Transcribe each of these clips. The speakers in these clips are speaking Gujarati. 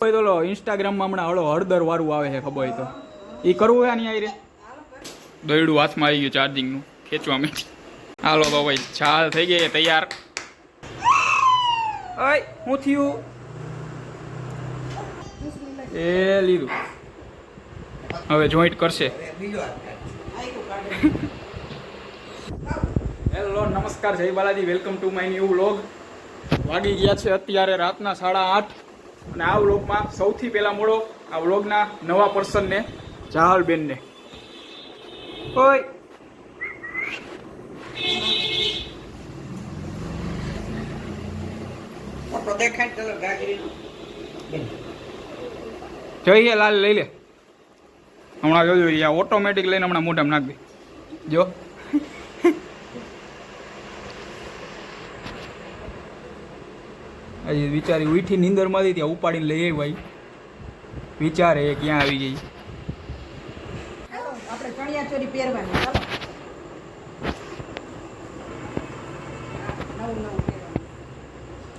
તો ઇન્સ્ટાગ્રામમાં હમણાં હળો હળદર વાળું આવે છે ખબર હોય તો એ કરવું હોય નહીં રે દોયડું હાથમાં આવી ગયું ચાર્જિંગનું ખેંચવા માંડી હાલો તો ભાઈ ચાલ થઈ ગઈ તૈયાર ઓય હું થયું એ લીધું હવે જોઈન્ટ કરશે હેલો નમસ્કાર જય Balaji welcome to my new vlog વાગી ગયા છે અત્યારે રાતના 8:30 અને આ વ્લોગમાં સૌથી પહેલા મળો આ વ્લોગના નવા પર્સનને જાહલબેનને ઓય ફોટો દેખાય ચલો ગાગરીનો જોઈએ લાલ લઈ લે હમણાં જોજો આ ઓટોમેટિક લઈને હમણાં મોઢામાં નાખ દે જો હજી વિચારી ઉઠી નીંદરમાંથી ત્યાં ઉપાડીને લઈ આવી ભાઈ વિચારે ક્યાં આવી ગઈ આપણે ચણિયા ચોરી પહેરવાની ચાલો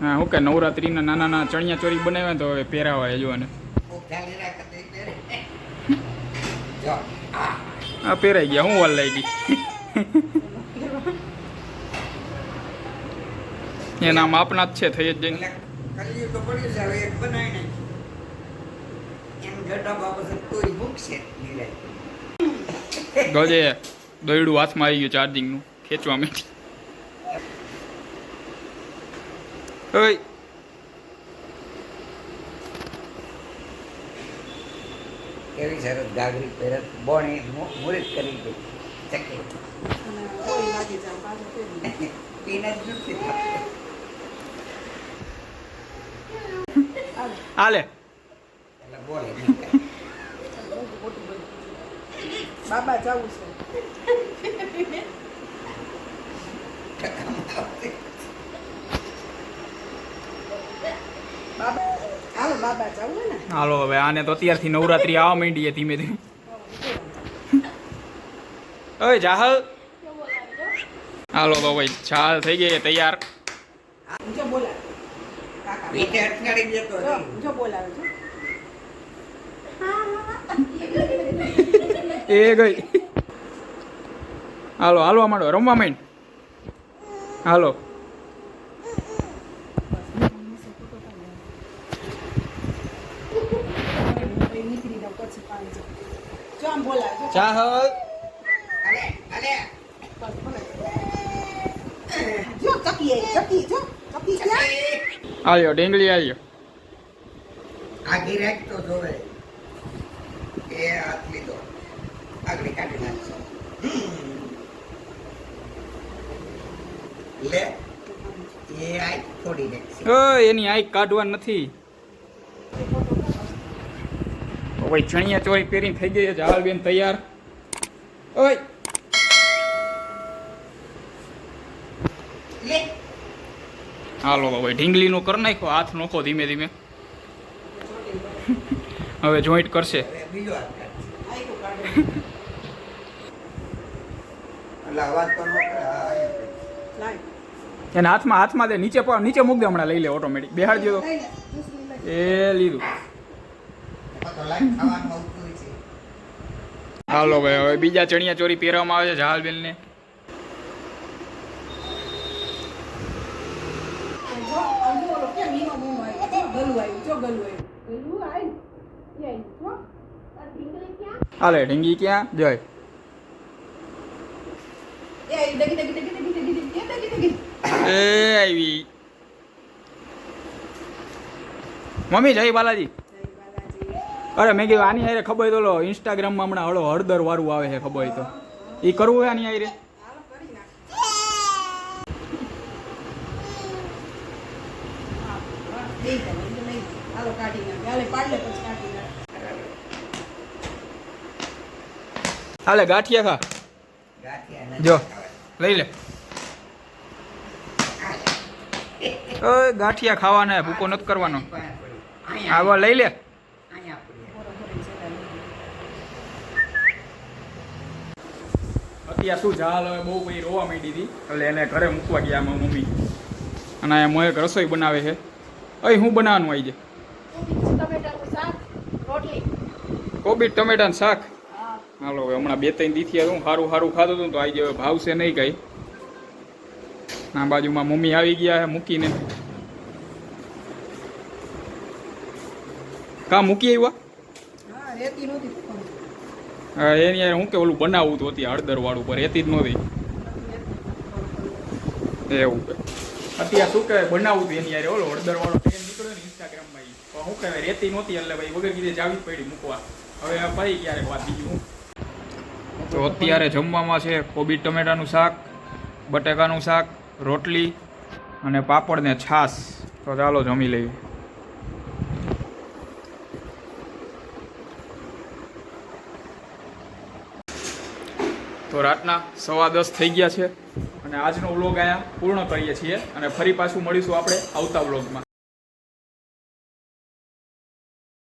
હા ઓકે નવરાત્રીના નાના નાના ચણિયા ચોરી બનાવ્યા તો હવે પહેરાવાય જો ને હા પહેરાઈ ગયા હું વાલ લઈ ગઈ એના માપના જ છે થઈ જ જઈને ગજે દોયડું હાથમાં આવી ગયું ચાર્જિંગનું ખેંચવા માંડી ઓય કેવી સરસ ગાગરી પહેરત બોણી મુરત કરી દે ચકે કોઈ લાગી જા પાછો પીને જ નથી હાલે એટલે બોલે બાબા જાવું છે બાબા હાલો બાબા જાવું ને હાલો હવે આને તો અત્યારથી નવરાત્રી આવવા માંડી છે ધીમે ધીમે ઓય જાહલ હાલો તો ભાઈ ચાલ થઈ ગઈ તૈયાર જો બોલા કાકા વીટે અટકાડી દેતો જો બોલાવે છે એ ગઈ હાલો હાલવા માંડો રમવા માંડ હાલો ચાહલ જો ચકી જો ચકી ક્યાં આવ્યો ઢેંગલી આવ્યો આગી રાખ તો જોવે એ હાથ લીધો આગળી કાઢી નાખશો લે એ આઈ થોડી નાખશે ઓય એની આઈ કાઢવા નથી ભાઈ ચણિયા ચોરી પહેરીને થઈ ગઈ છે જાહલબેન તૈયાર ઓય લે હાલો ભાઈ ઢીંગલીનું કરી નાખો હાથ નોખો ધીમે ધીમે હવે જોઈન્ટ કરશે બીજો હાથ કાઢ આઈ કો કાઢે અલા અવાજ તો નો કરે એના હાથમાં દે નીચે નીચે મૂક દે હમણાં લઈ લે ઓટોમેટિક બેહાડ દો એ લીધું હાલો ભાઈ હવે બીજા ચણિયા ચોરી પહેરવામાં આવે છે જાહલબેન ને હાલે ઢીંગી ક્યાં જય એ આવી મમ્મી જય બાલાજી અરે મેં કીધું આની આરે ખબર હોય તો ઇન્સ્ટાગ્રામમાં હમણાં હળો હળદર વાળું આવે છે ખબર હોય તો એ કરવું હોય આની આરે હાલે ગાંઠિયા ખા જો લઈ લે ઓય ગાંઠિયા ખાવાના ભૂકો નથી કરવાનો આવા લઈ લે અત્યારે શું જાહલ હવે બહુ ભાઈ રોવા માંડી હતી એટલે એને ઘરે મૂકવા ગયા મારી મમ્મી અને અહીંયા મોએ રસોઈ બનાવે છે અહીં હું બનાવવાનું આવી જાય કોબી ટમેટાનું શાક હા હાલો હવે હમણાં 2-3 દીથી હું સારું સારું ખાધું હતું તો આજે હવે ભાવશે નહીં કઈ. આ બાજુમાં મમ્મી આવી ગયા છે મૂકીને. કા મૂકી આવ્યા? હા રેતી નહોતી પકડતી. હા એની યાર હું કે ઓલું બનાવવું તો હતી હળદર વાળું પર રેતી જ નહોતી. એવું કે અત્યારે શું કહેવાય બનાવવું હતું એની યાર ઓલો હળદર વાળો ટ્રેન નીકળ્યો ને ઇન્સ્ટાગ્રામમાં ઈ. પણ શું કહેવાય રેતી નહોતી એટલે ભાઈ વગર કીધે જાવી જ પડી મૂકવા. હવે ફરી ક્યારેક વાત બીજું હું. તો અત્યારે જમવામાં છે કોબી ટમેટાનું શાક, બટાકાનું શાક, રોટલી અને પાપડ ને છાશ. તો ચાલો જમી લઈએ. તો રાતના 10:15 થઈ ગયા છે અને આજનો વ્લોગ અહીંયા પૂર્ણ કરીએ છીએ અને ફરી પાછું મળીશું આપણે આવતા વ્લોગમાં.